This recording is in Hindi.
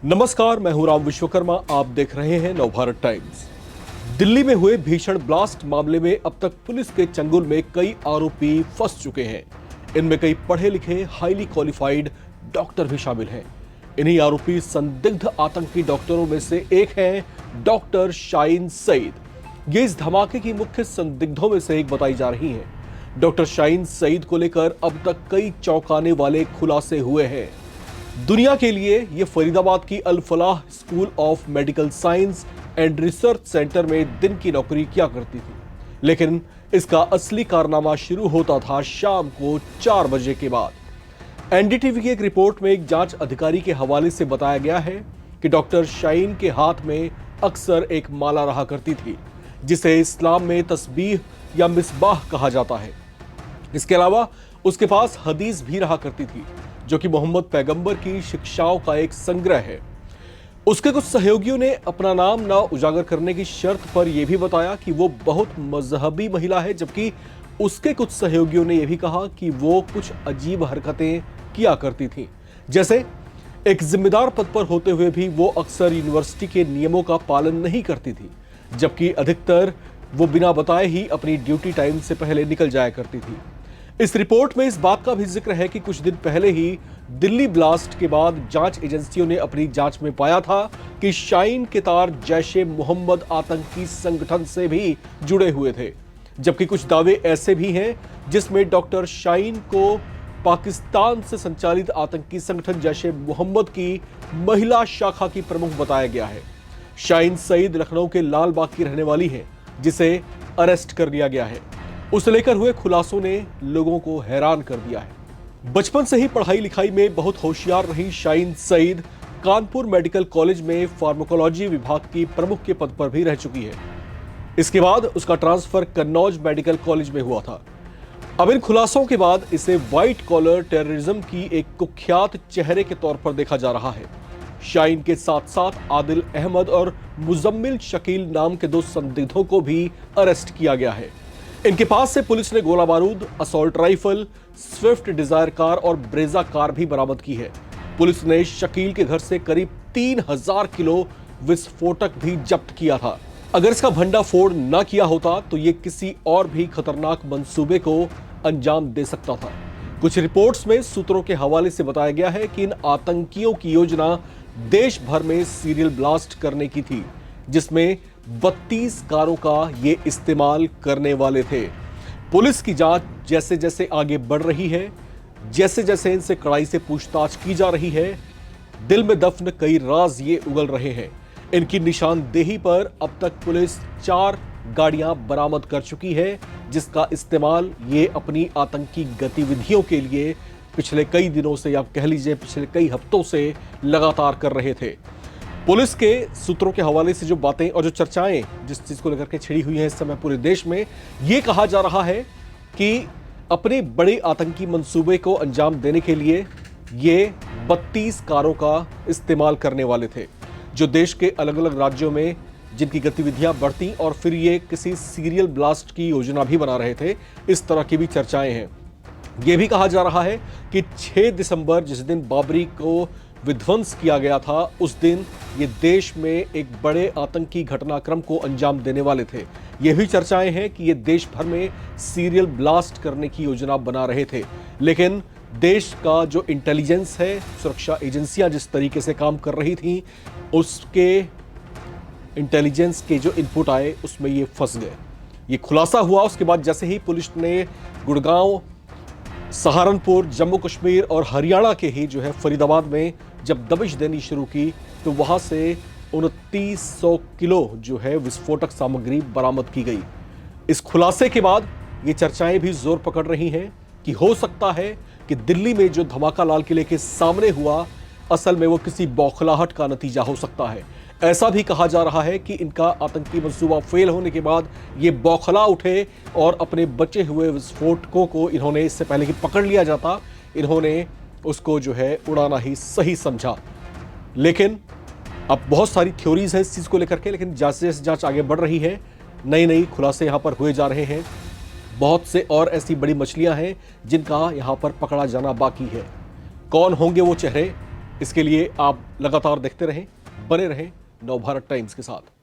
नमस्कार, मैं हूं राम विश्वकर्मा। आप देख रहे हैं नवभारत टाइम्स। दिल्ली में हुए भीषण ब्लास्ट मामले में अब तक पुलिस के चंगुल में कई आरोपी फंस चुके हैं। इनमें कई पढ़े लिखे हाईली क्वालिफाइड डॉक्टर भी शामिल हैं। इन्हीं आरोपी संदिग्ध आतंकी डॉक्टरों में से एक हैं डॉक्टर शाहीन सईद। ये इस धमाके की मुख्य संदिग्धों में से एक बताई जा रही हैं। डॉक्टर शाहीन सईद को लेकर अब तक कई चौंकाने वाले खुलासे हुए हैं। दुनिया के लिए ये फरीदाबाद की Al Falah school of medical science and research centre में दिन की नौकरी किया करती थी, लेकिन इसका असली कारनामा शुरू होता था शाम को 4 बजे के बाद। एनडीटीवी की एक रिपोर्ट में एक जांच अधिकारी के हवाले से बताया गया है कि डॉक्टर शाहीन के हाथ में अक्सर एक माला रहा करती थी, जिसे इस्लाम में तस्बीह या मिसबाह कहा जाता है। इसके अलावा उसके पास हदीस भी रहा करती थी, जो कि मोहम्मद पैगंबर की शिक्षाओं का एक संग्रह है। उसके कुछ सहयोगियों ने अपना नाम ना उजागर करने की शर्त पर यह भी बताया कि वो बहुत मजहबी महिला है, जबकि उसके कुछ सहयोगियों ने यह भी कहा कि वो कुछ अजीब हरकतें किया करती थी। जैसे एक जिम्मेदार पद पर होते हुए भी वो अक्सर यूनिवर्सिटी के नियमों का पालन नहीं करती थी, जबकि अधिकतर वो बिना बताए ही अपनी ड्यूटी टाइम से पहले निकल जाया करती थी। इस रिपोर्ट में इस बात का भी जिक्र है कि कुछ दिन पहले ही दिल्ली ब्लास्ट के बाद जांच एजेंसियों ने अपनी जांच में पाया था कि शाहीन के तार जैश-ए मोहम्मद आतंकी संगठन से भी जुड़े हुए थे, जबकि कुछ दावे ऐसे भी हैं जिसमें डॉक्टर शाहीन को पाकिस्तान से संचालित आतंकी संगठन जैश-ए मोहम्मद की महिला शाखा की प्रमुख बताया गया है। शाहीन सईद लखनऊ के लाल बाग की रहने वाली है, जिसे अरेस्ट कर लिया गया है। उसे लेकर हुए खुलासों ने लोगों को हैरान कर दिया है। बचपन से ही पढ़ाई लिखाई में बहुत होशियार रही शाहीन सईद कानपुर मेडिकल कॉलेज में फार्माकोलॉजी विभाग की प्रमुख के पद पर भी रह चुकी है। इसके बाद उसका ट्रांसफर कन्नौज मेडिकल कॉलेज में हुआ था। अब इन खुलासों के बाद इसे व्हाइट कॉलर टेररिज्म की एक कुख्यात चेहरे के तौर पर देखा जा रहा है। शाहीन के साथ साथ आदिल अहमद और मुजम्मिल शकील नाम के 2 संदिग्धों को भी अरेस्ट किया गया है। इनके पास से पुलिस ने गोला बारूद, assault rifle, Swift Dzire car और ब्रेजा कार भी बरामद की है। पुलिस ने शकील के घर से करीब 3000 किलो विस्फोटक भी जब्त किया था। अगर इसका भंडाफोड़ न किया होता तो ये किसी और भी खतरनाक मंसूबे को अंजाम दे सकता था। कुछ रिपोर्ट्स में सूत्रों के हवाले से बताया गया है कि इन आतंकियों की योजना देश भर में सीरियल ब्लास्ट करने की थी, जिसमें 32 कारों का ये इस्तेमाल करने वाले थे। पुलिस की जांच जैसे जैसे आगे बढ़ रही है, जैसे जैसे इनसे कड़ाई से पूछताछ की जा रही है, दिल में दफन कई राज ये उगल रहे हैं। इनकी निशानदेही पर अब तक पुलिस 4 गाड़ियां बरामद कर चुकी है, जिसका इस्तेमाल ये अपनी आतंकी गतिविधियों के लिए पिछले कई दिनों से, या कह लीजिए पिछले कई हफ्तों से लगातार कर रहे थे। पुलिस के सूत्रों के हवाले से जो बातें और जो चर्चाएं जिस चीज को लेकर के छिड़ी हुई हैं इस समय पूरे देश में, ये कहा जा रहा है कि अपने बड़े आतंकी मंसूबे को अंजाम देने के लिए ये 32 कारों का इस्तेमाल करने वाले थे, जो देश के अलग अलग राज्यों में जिनकी गतिविधियां बढ़ती और फिर ये किसी सीरियल ब्लास्ट की योजना भी बना रहे थे। इस तरह की भी चर्चाएं हैं। यह भी कहा जा रहा है कि 6 दिसंबर जिस दिन बाबरी को विध्वंस किया गया था, उस दिन ये देश में एक बड़े आतंकी घटनाक्रम को अंजाम देने वाले थे। ये भी चर्चाएं हैं कि ये देश भर में सीरियल ब्लास्ट करने की योजना बना रहे थे, लेकिन देश का जो इंटेलिजेंस है, सुरक्षा एजेंसियां जिस तरीके से काम कर रही थी, उसके इंटेलिजेंस के जो इनपुट आए उसमें ये फंस गए। ये खुलासा हुआ उसके बाद जैसे ही पुलिस ने गुड़गांव, सहारनपुर, जम्मू कश्मीर और हरियाणा के ही जो है फरीदाबाद में जब दबिश देनी शुरू की, तो वहां से 2900 किलो जो है विस्फोटक सामग्री बरामद की गई। इस खुलासे के बाद ये चर्चाएं भी जोर पकड़ रही हैं कि हो सकता है कि दिल्ली में जो धमाका लाल किले के सामने हुआ, असल में वो किसी बौखलाहट का नतीजा हो सकता है। ऐसा भी कहा जा रहा है कि इनका आतंकी मंसूबा फेल होने के बाद ये बौखला उठे और अपने बचे हुए विस्फोटकों को इन्होंने, इससे पहले कि पकड़ लिया जाता, इन्होंने उसको जो है उड़ाना ही सही समझा। लेकिन अब बहुत सारी थ्योरीज हैं इस चीज़ को लेकर के, लेकिन जैसे जैसे जांच आगे बढ़ रही है, नई नई खुलासे यहाँ पर हुए जा रहे हैं। बहुत से और ऐसी बड़ी मछलियां हैं जिनका यहाँ पर पकड़ा जाना बाकी है। कौन होंगे वो चेहरे, इसके लिए आप लगातार देखते रहें, बने रहें नवभारत टाइम्स के साथ।